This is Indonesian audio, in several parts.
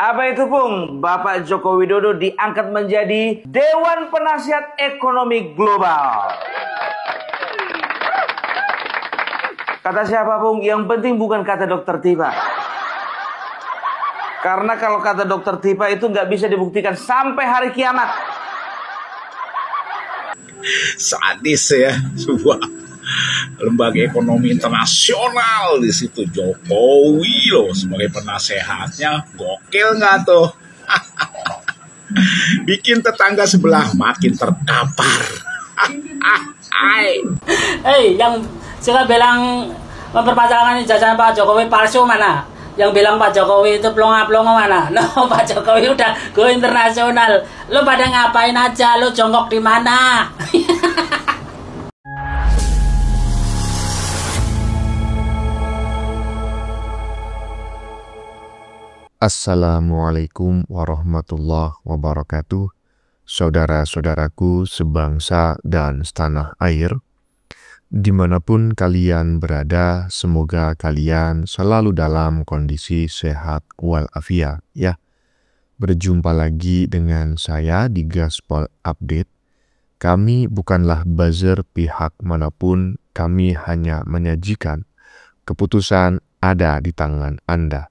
Apa itu, Pung? Bapak Joko Widodo diangkat menjadi Dewan Penasihat Ekonomi Global. Kata siapa, Pung? Yang penting bukan kata Dokter Tipa. Karena kalau kata Dokter Tipa itu nggak bisa dibuktikan sampai hari kiamat. Sadis ya, sebuah lembaga ekonomi internasional, di situ Jokowi loh sebagai penasehatnya. Gokil nggak tuh? Bikin tetangga sebelah makin terkapar. Hei, yang suka bilang memperpanjangkan ijazah Pak Jokowi palsu mana? Yang bilang Pak Jokowi itu plonga-plonga mana? No, Pak Jokowi udah go internasional. Lo pada ngapain aja? Lo jongkok di mana? Assalamualaikum warahmatullahi wabarakatuh. Saudara-saudaraku sebangsa dan setanah air, dimanapun kalian berada, semoga kalian selalu dalam kondisi sehat walafiat ya. Berjumpa lagi dengan saya di Gaspol Update. Kami bukanlah buzzer pihak manapun, kami hanya menyajikan keputusan ada di tangan Anda.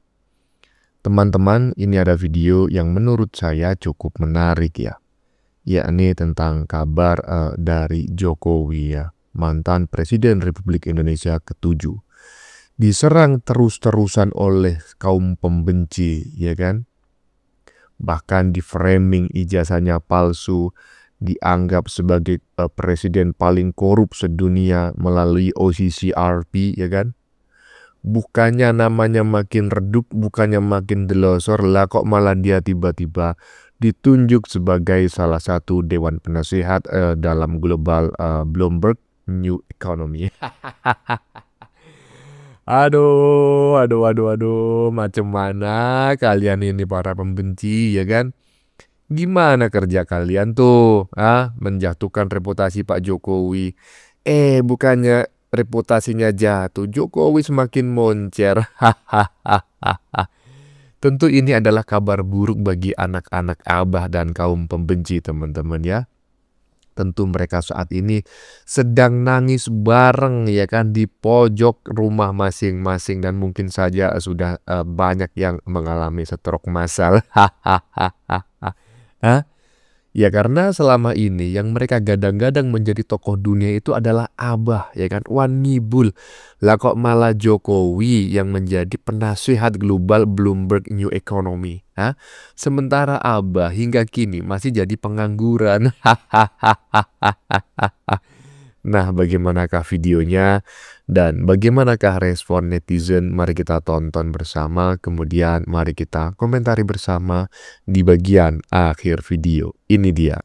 Teman-teman, ini ada video yang menurut saya cukup menarik ya, yakni tentang kabar dari Jokowi ya, mantan Presiden Republik Indonesia ke-7, diserang terus-terusan oleh kaum pembenci, ya kan? Bahkan di framing ijazahnya palsu, dianggap sebagai presiden paling korup sedunia melalui OCCRP, ya kan? Bukannya namanya makin redup, bukannya makin delosor, lah kok malah dia tiba-tiba ditunjuk sebagai salah satu Dewan Penasehat dalam global Bloomberg New Economy. Aduh, macam mana kalian ini para pembenci, ya kan? Gimana kerja kalian tuh, menjatuhkan reputasi Pak Jokowi? Bukannya reputasinya jatuh, Jokowi semakin moncer. Tentu ini adalah kabar buruk bagi anak-anak Abah dan kaum pembenci, teman-teman ya. Tentu mereka saat ini sedang nangis bareng ya kan di pojok rumah masing-masing, dan mungkin saja sudah banyak yang mengalami stroke massal. Ya karena selama ini yang mereka gadang-gadang menjadi tokoh dunia itu adalah Abah, ya kan, Wan Ngibul. Lah kok malah Jokowi yang menjadi penasehat global Bloomberg New Economy. Sementara Abah hingga kini masih jadi pengangguran. Nah, bagaimanakah videonya dan bagaimanakah respon netizen? Mari kita tonton bersama, kemudian mari kita komentari bersama di bagian akhir video. Ini dia.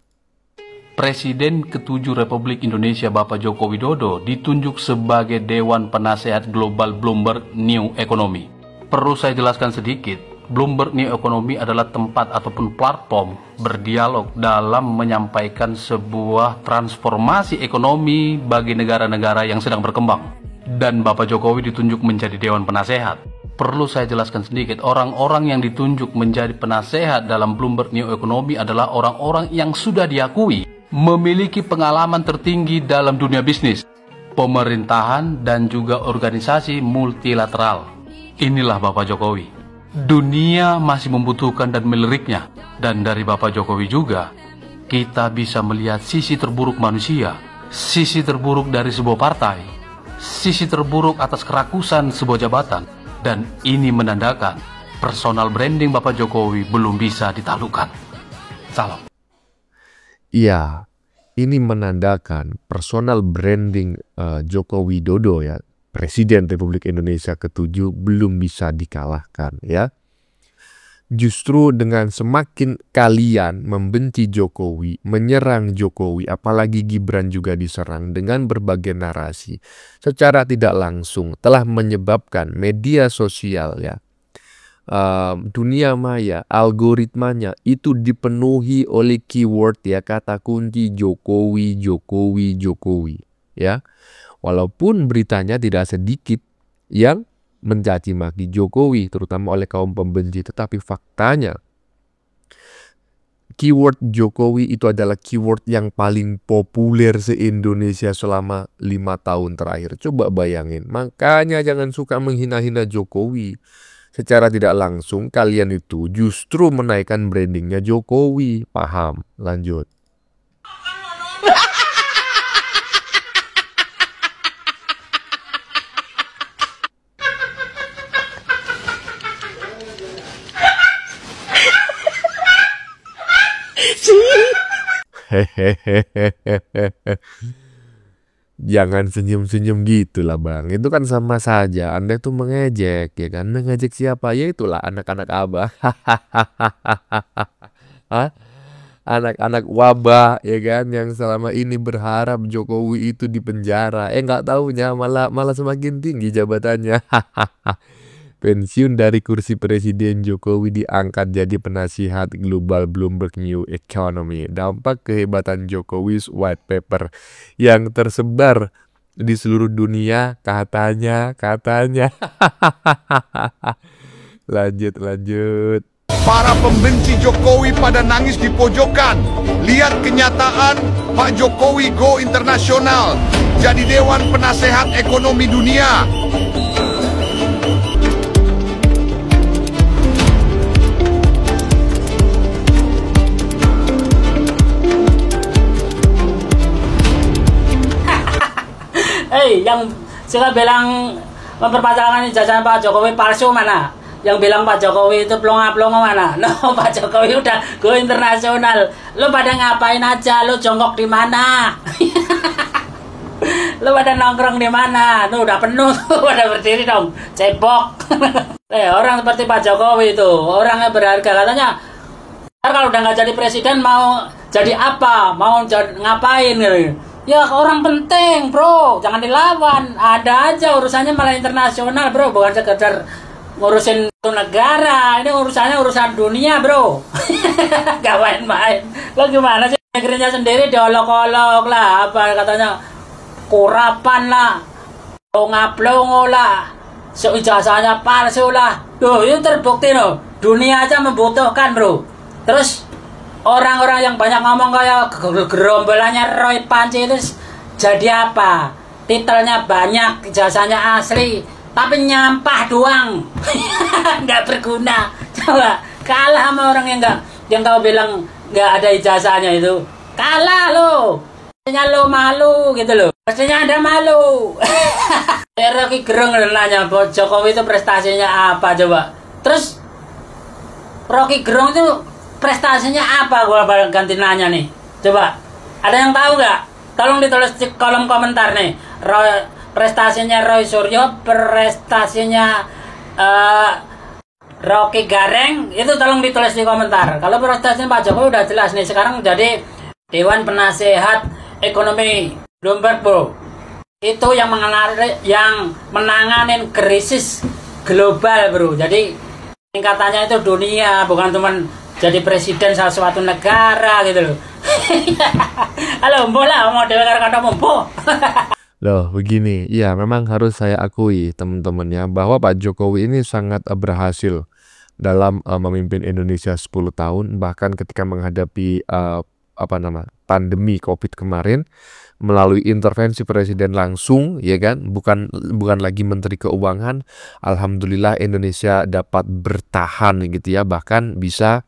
Presiden ke-7 Republik Indonesia Bapak Joko Widodo ditunjuk sebagai Dewan Penasehat Global Bloomberg New Economy. Perlu saya jelaskan sedikit. Bloomberg New Economy adalah tempat ataupun platform berdialog dalam menyampaikan sebuah transformasi ekonomi bagi negara-negara yang sedang berkembang. Dan Bapak Jokowi ditunjuk menjadi Dewan Penasehat. Perlu saya jelaskan sedikit, orang-orang yang ditunjuk menjadi penasehat dalam Bloomberg New Economy adalah orang-orang yang sudah diakui memiliki pengalaman tertinggi dalam dunia bisnis, pemerintahan, dan juga organisasi multilateral. Inilah Bapak Jokowi. Dunia masih membutuhkan dan meliriknya. Dan dari Bapak Jokowi juga, kita bisa melihat sisi terburuk manusia, sisi terburuk dari sebuah partai, sisi terburuk atas kerakusan sebuah jabatan. Dan ini menandakan personal branding Bapak Jokowi belum bisa ditaklukkan. Salam. Iya, ini menandakan personal branding Joko Widodo ya, Presiden Republik Indonesia ke-7 belum bisa dikalahkan ya. Justru dengan semakin kalian membenci Jokowi, menyerang Jokowi, apalagi Gibran juga diserang dengan berbagai narasi, secara tidak langsung telah menyebabkan media sosial ya, dunia maya, algoritmanya itu dipenuhi oleh keyword ya, kata kunci Jokowi, Jokowi, Jokowi ya. Walaupun beritanya tidak sedikit yang mencaci maki Jokowi, terutama oleh kaum pembenci. Tetapi faktanya, keyword Jokowi itu adalah keyword yang paling populer se-Indonesia selama 5 tahun terakhir. Coba bayangin, makanya jangan suka menghina-hina Jokowi. Secara tidak langsung kalian itu justru menaikkan brandingnya Jokowi. Paham? Lanjut. Jangan senyum-senyum gitu lah bang. Itu kan sama saja Anda tuh mengejek, ya kan? Mengejek siapa? Ya itulah anak-anak abah. Hah? Anak-anak wabah, ya kan? Yang selama ini berharap Jokowi itu di penjara. Nggak taunya malah semakin tinggi jabatannya. Pensiun dari kursi Presiden, Jokowi diangkat jadi penasihat global Bloomberg New Economy. Dampak kehebatan Jokowi's White Paper yang tersebar di seluruh dunia katanya. Lanjut. Para pembenci Jokowi pada nangis di pojokan. Lihat kenyataan, Pak Jokowi go internasional. Jadi Dewan Penasehat Ekonomi Dunia. Yang suka bilang mempermasalahkan ijazah Pak Jokowi palsu mana? Yang bilang Pak Jokowi itu plonga-plonga mana? No, Pak Jokowi udah go internasional. Lo pada ngapain aja? Lo jongkok di mana? Lo pada nongkrong di mana? Tuh udah penuh tuh, pada berdiri dong, cebok. Orang seperti Pak Jokowi itu, orangnya berharga katanya. Kalau udah nggak jadi presiden mau jadi apa? Mau ngapain gitu? Ya orang penting bro, jangan dilawan. Ada aja urusannya malah internasional bro, bukan sekedar ngurusin satu negara. Ini urusan dunia bro. Gak main-main. Lo gimana sih, negerinya sendiri diolok-olok lah. Apa katanya, kurapan lah, plonga-plongo lah, ijazahnya palsu lah. Tuh itu terbukti loh, dunia aja membutuhkan bro. Terus orang-orang yang banyak ngomong kayak gerombolannya Roy Panci itu jadi apa? Titelnya banyak, ijazahnya asli, tapi nyampah doang. Nggak berguna. Coba kalah sama orang yang kau bilang nggak ada ijazahnya itu. Kalah lo. Mestinya lo malu gitu loh. Mestinya Anda malu. Rocky Gerung nanya Jokowi itu prestasinya apa coba. Terus Rocky Gerung itu prestasinya apa? Gua ganti nanya nih. Coba, ada yang tahu nggak? Tolong ditulis di kolom komentar nih. Prestasinya Roy Suryo, prestasinya Rocky Gareng, itu tolong ditulis di komentar. Kalau prestasinya Pak Jokowi udah jelas nih. Sekarang jadi Dewan Penasehat Ekonomi Bloomberg bro. Itu yang menanganin krisis global bro. Jadi tingkatannya itu dunia, bukan cuman jadi presiden salah suatu negara gitu loh. Halo, bola mau dewe kata mompo. Loh, begini. Ya, memang harus saya akui teman-temannya bahwa Pak Jokowi ini sangat berhasil dalam memimpin Indonesia 10 tahun, bahkan ketika menghadapi pandemi Covid kemarin melalui intervensi presiden langsung, ya kan? Bukan lagi Menteri Keuangan. Alhamdulillah Indonesia dapat bertahan gitu ya, bahkan bisa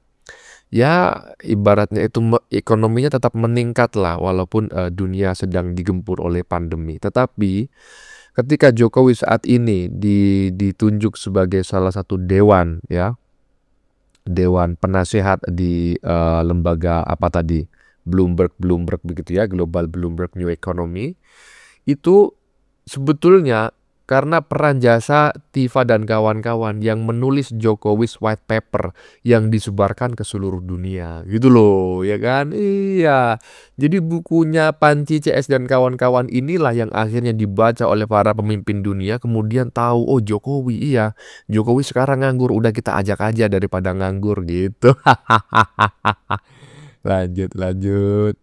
ya ibaratnya itu ekonominya tetap meningkat lah walaupun dunia sedang digempur oleh pandemi. Tetapi ketika Jokowi saat ini ditunjuk sebagai salah satu dewan Dewan Penasehat di lembaga apa tadi, Bloomberg begitu ya, Global Bloomberg New Economy, itu sebetulnya karena peran jasa Tifa dan kawan-kawan yang menulis Jokowi's White Paper yang disebarkan ke seluruh dunia gitu loh, ya kan? Iya, jadi bukunya Panci CS dan kawan-kawan inilah yang akhirnya dibaca oleh para pemimpin dunia, kemudian tahu, oh Jokowi, iya Jokowi sekarang nganggur, udah kita ajak aja daripada nganggur gitu. Lanjut.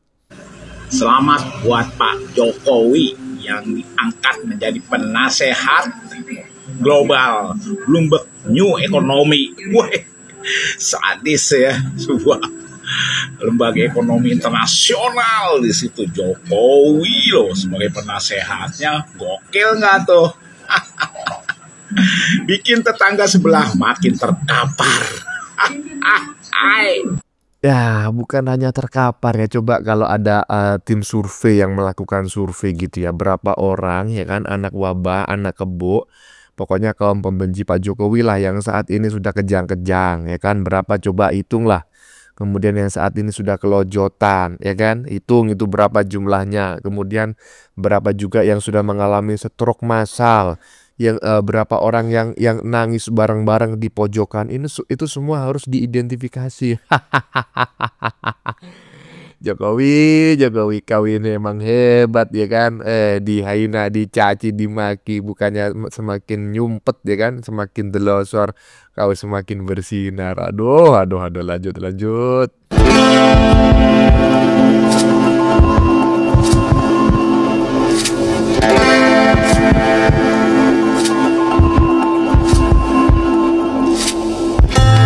Selamat buat Pak Jokowi yang diangkat menjadi penasehat global, Bloomberg New Economy. Wah, sadis ya, sebuah lembaga ekonomi internasional. Di situ Jokowi loh sebagai penasehatnya, gokil nggak tuh? Bikin tetangga sebelah makin terkapar. Ya, bukan hanya terkapar ya. Coba kalau ada tim survei yang melakukan survei gitu ya. Berapa orang ya kan, anak wabah, anak kebo. Pokoknya kaum pembenci Pak Jokowi lah yang saat ini sudah kejang-kejang ya kan. Berapa coba hitunglah. Kemudian yang saat ini sudah kelojotan ya kan. Hitung itu berapa jumlahnya. Kemudian berapa juga yang sudah mengalami stroke massal. Yang berapa orang yang nangis bareng-bareng di pojokan ini itu semua harus diidentifikasi. Jokowi kau ini emang hebat ya kan, dihina, dicaci, dimaki, bukannya semakin nyumpet ya kan, semakin delosor, kau semakin bersinar. Aduh, lanjut.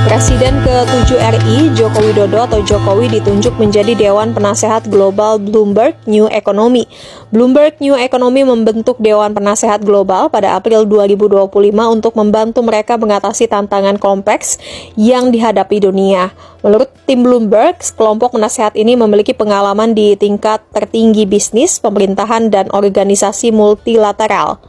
Presiden ke-7 RI, Joko Widodo atau Jokowi ditunjuk menjadi Dewan Penasehat Global Bloomberg New Economy. Bloomberg New Economy membentuk Dewan Penasehat Global pada April 2025 untuk membantu mereka mengatasi tantangan kompleks yang dihadapi dunia. Menurut tim Bloomberg, kelompok penasehat ini memiliki pengalaman di tingkat tertinggi bisnis, pemerintahan, dan organisasi multilateral.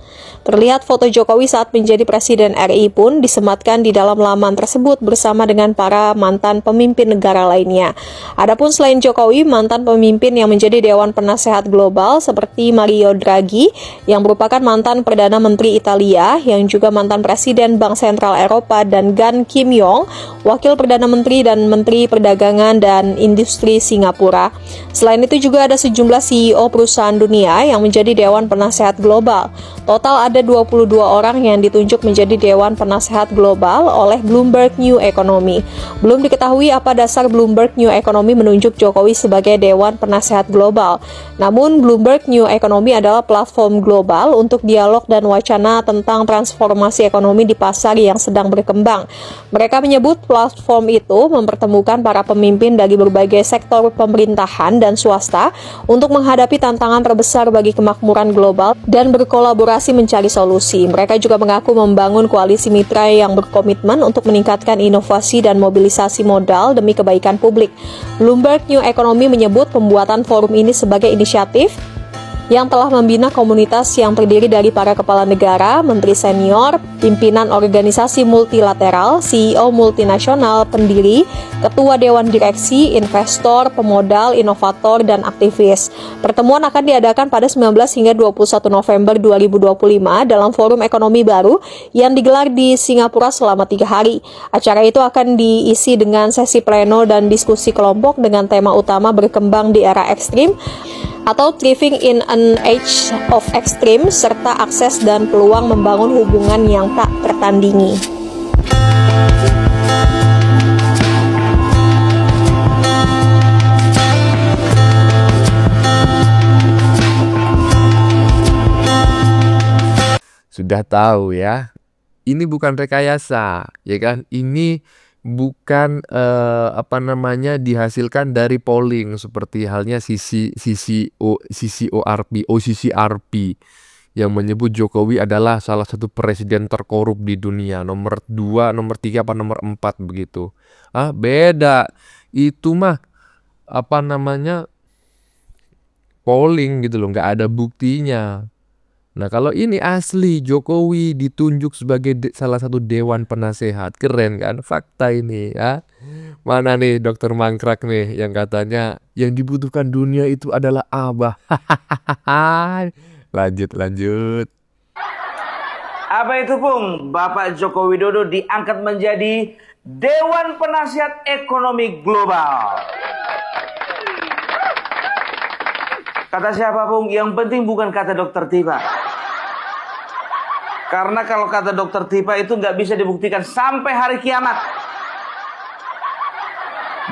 Terlihat foto Jokowi saat menjadi Presiden RI pun disematkan di dalam laman tersebut bersama dengan para mantan pemimpin negara lainnya. Adapun selain Jokowi, mantan pemimpin yang menjadi Dewan Penasehat Global seperti Mario Draghi yang merupakan mantan Perdana Menteri Italia yang juga mantan Presiden Bank Sentral Eropa, dan Gan Kim Yong, Wakil Perdana Menteri dan Menteri Perdagangan dan Industri Singapura. Selain itu juga ada sejumlah CEO perusahaan dunia yang menjadi Dewan Penasehat Global. Total ada 22 orang yang ditunjuk menjadi Dewan Penasehat Global oleh Bloomberg New Economy. Belum diketahui apa dasar Bloomberg New Economy menunjuk Jokowi sebagai Dewan Penasehat Global. Namun Bloomberg New Economy adalah platform global untuk dialog dan wacana tentang transformasi ekonomi di pasar yang sedang berkembang. Mereka menyebut platform itu mempertemukan para pemimpin dari berbagai sektor pemerintahan dan swasta untuk menghadapi tantangan terbesar bagi kemakmuran global dan berkolaborasi mencari solusi. Mereka juga mengaku membangun koalisi mitra yang berkomitmen untuk meningkatkan inovasi dan mobilisasi modal demi kebaikan publik. Bloomberg New Economy menyebut pembuatan forum ini sebagai inisiatif yang telah membina komunitas yang terdiri dari para kepala negara, menteri senior, pimpinan organisasi multilateral, CEO multinasional, pendiri, ketua dewan direksi, investor, pemodal, inovator, dan aktivis. Pertemuan akan diadakan pada 19 hingga 21 November 2025 dalam forum ekonomi baru yang digelar di Singapura selama 3 hari. Acara itu akan diisi dengan sesi pleno dan diskusi kelompok dengan tema utama berkembang di era ekstrim atau thriving in an age of extreme, serta akses dan peluang membangun hubungan yang tak tertandingi. Sudah tahu ya, ini bukan rekayasa, ya kan? Ini bukan dihasilkan dari polling seperti halnya OCCRP yang menyebut Jokowi adalah salah satu presiden terkorup di dunia, nomor 2, nomor 3, nomor 4 begitu. Beda. Itu mah polling gitu loh, nggak ada buktinya. Nah, kalau ini asli, Jokowi ditunjuk sebagai salah satu dewan penasehat. Keren kan? Fakta ini ya. Mana nih dokter Mangkrak nih yang katanya yang dibutuhkan dunia itu adalah Abah. Lanjut. Apa itu, Pung? Bapak Joko Widodo diangkat menjadi Dewan Penasihat Ekonomi Global. Kata siapa, Pung? Yang penting bukan kata dokter Tipa. Karena kalau kata dokter Tipa itu nggak bisa dibuktikan sampai hari kiamat.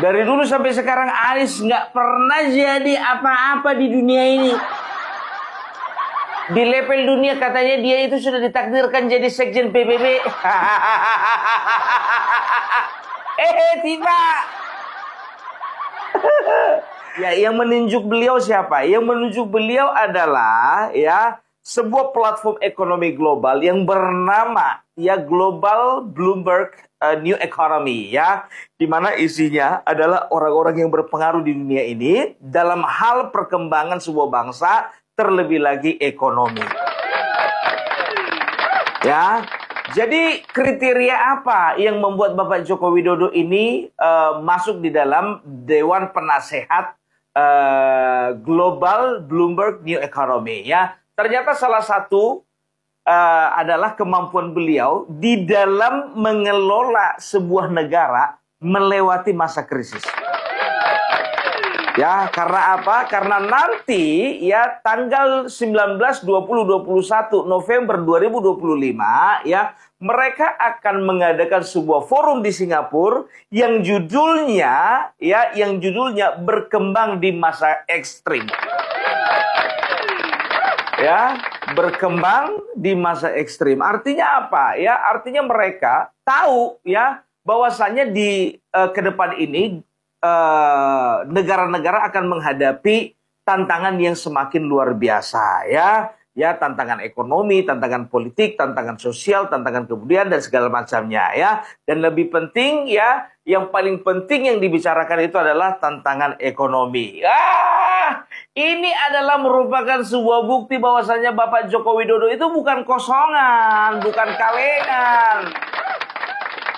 Dari dulu sampai sekarang Anies nggak pernah jadi apa-apa di dunia ini. Di level dunia katanya dia itu sudah ditakdirkan jadi sekjen PBB. Tidak. Ya, yang menunjuk beliau siapa? Yang menunjuk beliau adalah ya sebuah platform ekonomi global yang bernama ya Global Bloomberg New Economy ya, di mana isinya adalah orang-orang yang berpengaruh di dunia ini dalam hal perkembangan sebuah bangsa, terlebih lagi ekonomi. Ya, jadi kriteria apa yang membuat Bapak Joko Widodo ini masuk di dalam Dewan Penasehat Global Bloomberg New Economy ya? Ternyata salah satu adalah kemampuan beliau di dalam mengelola sebuah negara melewati masa krisis. Ya, karena apa? Karena nanti ya tanggal 19, 20, 21 November 2025 ya, mereka akan mengadakan sebuah forum di Singapura yang judulnya berkembang di masa ekstrim. Ya, berkembang di masa ekstrim. Artinya apa? Ya, artinya mereka tahu ya bahwasannya di ke depan ini negara-negara akan menghadapi tantangan yang semakin luar biasa ya. Ya, tantangan ekonomi, tantangan politik, tantangan sosial, tantangan kebudayaan dan segala macamnya ya. Dan lebih penting ya, yang paling penting yang dibicarakan itu adalah tantangan ekonomi. Ini adalah merupakan sebuah bukti bahwasanya Bapak Joko Widodo itu bukan kosongan, bukan kalengan.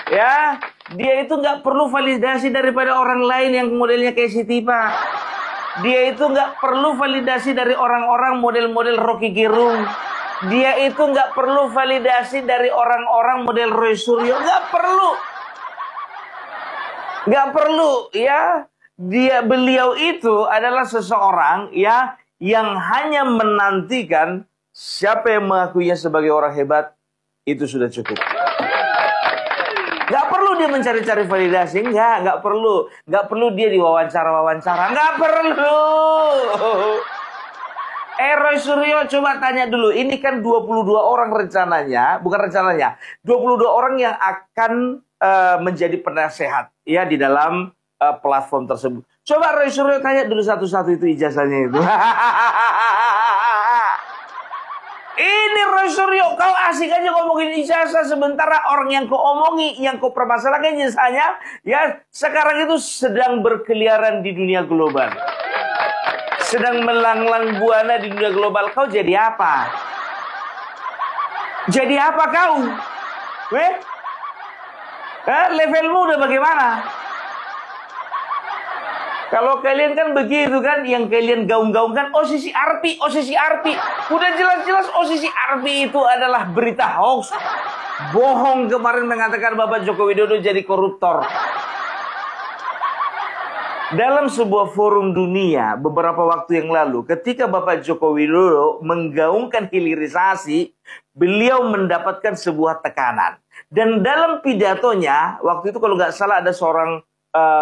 Ya, dia itu nggak perlu validasi daripada orang lain yang modelnya kayak Siti Pak. Dia itu nggak perlu validasi dari orang-orang model-model Rocky Gerung. Dia itu nggak perlu validasi dari orang-orang model Roy Suryo. Nggak perlu. Nggak perlu, ya. Beliau itu adalah seseorang ya yang hanya menantikan siapa yang mengakuinya sebagai orang hebat, itu sudah cukup. Nggak perlu dia mencari-cari validasi, nggak perlu. Nggak perlu dia diwawancara-wawancara, nggak perlu. Roy Suryo coba tanya dulu, ini kan 22 orang rencananya, bukan rencananya, 22 orang yang akan menjadi penasehat ya di dalam platform tersebut. Coba Roy Suryo tanya dulu satu-satu itu ijazahnya itu. Ini Roy Suryo, kau asik aja ngomongin ijazah, sementara orang yang kau omongi, yang kau permasalahkan ijazahnya, ya sekarang itu sedang berkeliaran di dunia global. Sedang melanglang buana di dunia global. Kau jadi apa? Jadi apa kau? Levelmu udah bagaimana? Kalau kalian kan begitu kan, yang kalian gaung-gaungkan OCC Arpi. Udah jelas-jelas OCC Arpi itu adalah berita hoax. Bohong kemarin mengatakan Bapak Joko Widodo jadi koruptor. Dalam sebuah forum dunia beberapa waktu yang lalu, ketika Bapak Joko Widodo menggaungkan hilirisasi, beliau mendapatkan sebuah tekanan. Dan dalam pidatonya, waktu itu kalau nggak salah ada seorang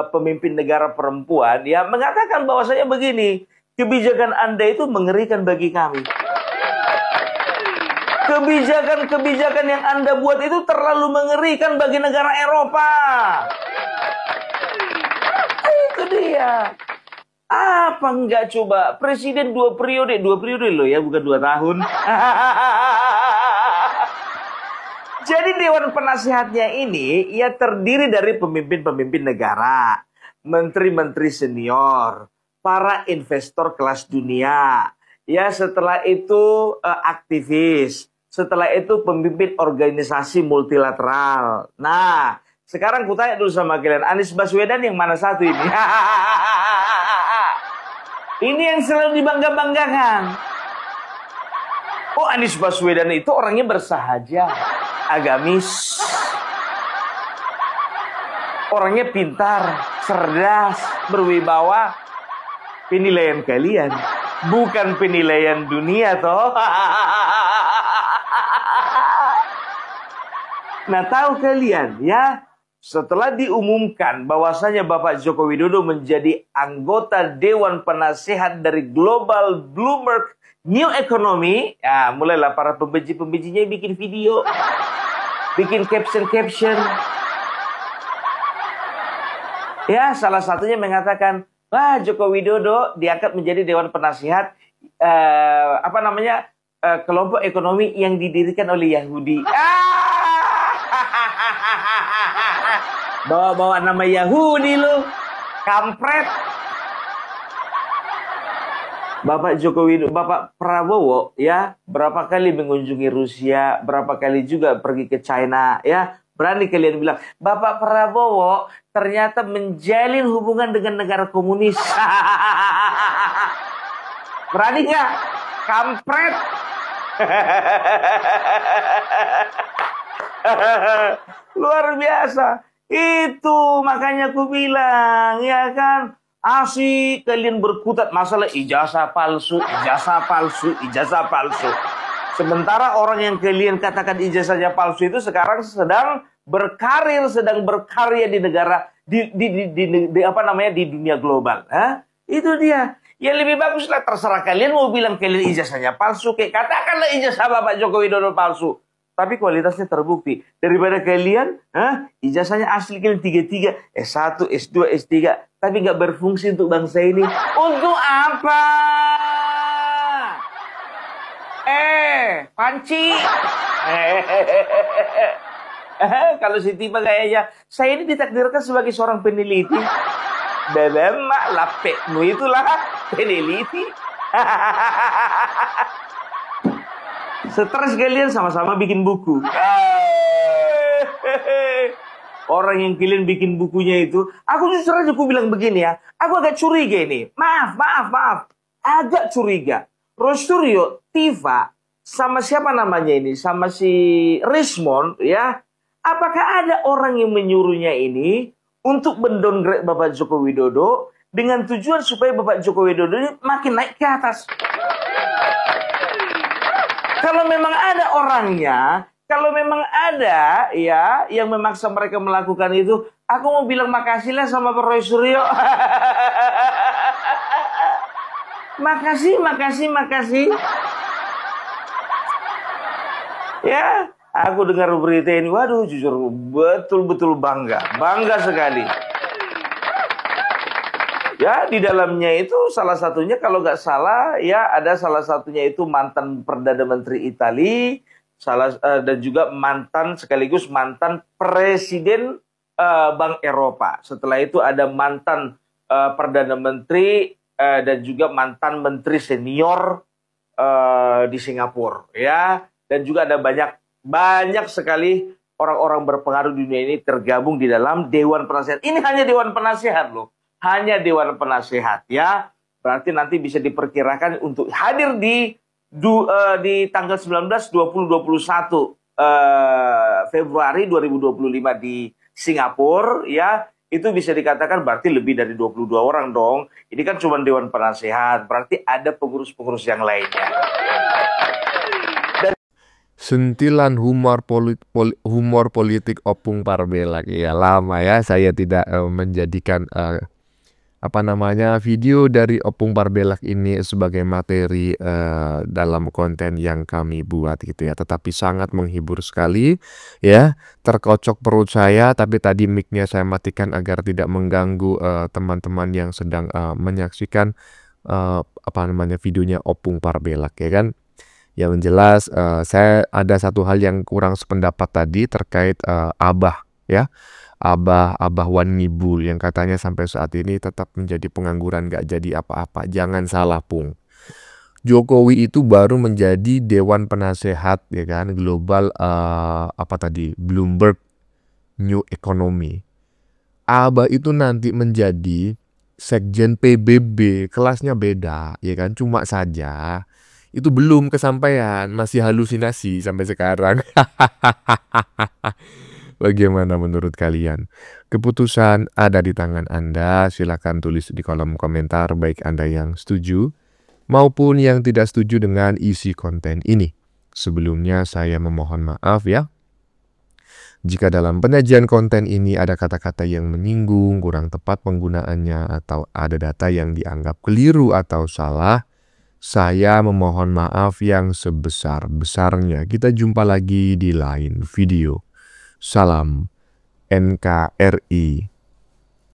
pemimpin negara perempuan ya mengatakan bahwasanya begini, kebijakan Anda itu mengerikan bagi kami. Kebijakan-kebijakan yang Anda buat itu terlalu mengerikan bagi negara Eropa. Itu dia. Apa enggak coba presiden 2 periode loh ya, bukan 2 tahun. Jadi Dewan Penasehatnya ini ya terdiri dari pemimpin-pemimpin negara, menteri-menteri senior, para investor kelas dunia, ya setelah itu aktivis, setelah itu pemimpin organisasi multilateral. Nah, sekarang kutanya dulu sama kalian, Anies Baswedan yang mana satu ini? Ini yang selalu dibangga-banggakan. Oh, Anies Baswedan itu orangnya bersahaja, agamis, orangnya pintar, cerdas, berwibawa. Penilaian kalian bukan penilaian dunia toh. Nah, tahu kalian ya, setelah diumumkan bahwasanya Bapak Joko Widodo menjadi anggota Dewan Penasehat dari Global Bloomberg New Economy, ya mulailah para pembenci-pembencinya bikin video, bikin caption. Ya, salah satunya mengatakan, wah Joko Widodo diangkat menjadi Dewan Penasihat kelompok ekonomi yang didirikan oleh Yahudi. Bawa-bawa nama Yahudi lu, kampret. Bapak Jokowi, Bapak Prabowo ya berapa kali mengunjungi Rusia, berapa kali juga pergi ke China ya. Berani kalian bilang Bapak Prabowo ternyata menjalin hubungan dengan negara komunis. Berani nggak? Kampret. Luar biasa. Itu makanya aku bilang ya kan. Asik kalian berkutat masalah ijazah palsu. Sementara orang yang kalian katakan ijazahnya palsu itu sekarang sedang berkarir, sedang berkarya di negara di dunia global. Itu dia. Ya lebih baguslah terserah kalian mau bilang kalian ijazahnya palsu, kayak katakanlah ijazah Bapak Joko Widodo palsu. Tapi kualitasnya terbukti. Daripada kalian, ijazahnya asli kalian 3-3, S1, S2, S3, tapi nggak berfungsi untuk bangsa ini. Untuk apa? Panci. Kalau si Tiba kayaknya, saya ini ditakdirkan sebagai seorang peneliti. Dalam lapekmu itulah peneliti. Stres kalian sama-sama bikin buku. Orang yang kalian bikin bukunya itu, aku justru aja aku bilang begini ya, aku agak curiga ini. Maaf. Agak curiga. Rosturio, Tiva, sama siapa namanya ini? Sama si Rismond ya. Apakah ada orang yang menyuruhnya ini untuk mendowngrade Bapak Joko Widodo dengan tujuan supaya Bapak Joko Widodo ini makin naik ke atas? Kalau memang ada orangnya, kalau memang ada ya yang memaksa mereka melakukan itu, aku mau bilang makasihlah sama Pak Roy Suryo. Makasih. Ya, aku dengar berita ini, waduh jujur betul-betul bangga sekali. Ya, di dalamnya itu salah satunya kalau nggak salah ya ada salah satunya itu mantan Perdana Menteri Italia, dan juga sekaligus mantan Presiden Bank Eropa. Setelah itu ada mantan Perdana Menteri dan juga mantan Menteri Senior di Singapura ya, dan juga ada banyak sekali orang-orang berpengaruh di dunia ini tergabung di dalam Dewan Penasehat. Ini hanya Dewan Penasehat loh. Hanya Dewan Penasehat ya. Berarti nanti bisa diperkirakan untuk hadir di tanggal 19, 20, 21 Februari 2025 di Singapura ya. Itu bisa dikatakan berarti lebih dari 22 orang dong. Ini kan cuma Dewan Penasehat, berarti ada pengurus-pengurus yang lainnya. Sentilan humor politik Opung Parbelak ya, lama ya saya tidak menjadikan video dari Opung Parbelak ini sebagai materi dalam konten yang kami buat gitu ya, tetapi sangat menghibur sekali ya. Terkocok perut saya, tapi tadi mic-nya saya matikan agar tidak mengganggu teman-teman yang sedang menyaksikan videonya Opung Parbelak ya kan. Yang jelas saya ada satu hal yang kurang sependapat tadi terkait Abah ya. Abah Wan Ngibul yang katanya sampai saat ini tetap menjadi pengangguran, gak jadi apa-apa. Jangan salah Pung, Jokowi itu baru menjadi Dewan Penasehat ya kan global Bloomberg New Economy. Abah itu nanti menjadi Sekjen PBB, kelasnya beda ya kan, cuma saja itu belum kesampaian, masih halusinasi sampai sekarang. Bagaimana menurut kalian? Keputusan ada di tangan Anda. Silakan tulis di kolom komentar baik Anda yang setuju maupun yang tidak setuju dengan isi konten ini. Sebelumnya saya memohon maaf ya jika dalam penyajian konten ini ada kata-kata yang menyinggung, kurang tepat penggunaannya, atau ada data yang dianggap keliru atau salah. Saya memohon maaf yang sebesar-besarnya. Kita jumpa lagi di lain video. Salam NKRI.